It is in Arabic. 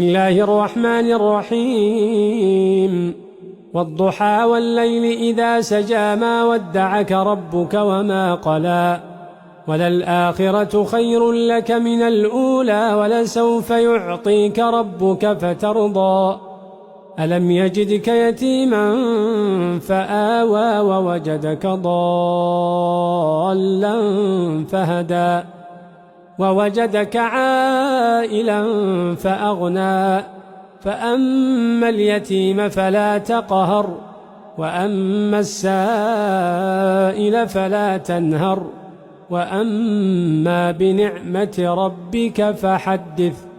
بسم الله الرحمن الرحيم والضحى والليل إذا سجى ما ودعك ربك وما قلى وللآخرة خير لك من الأولى ولسوف يعطيك ربك فترضى ألم يجدك يتيما فآوى ووجدك ضالا فهدى ووجدك عائلا فأغنى فأما اليتيم فلا تقهر وأما السائل فلا تنهر وأما بنعمة ربك فحدث.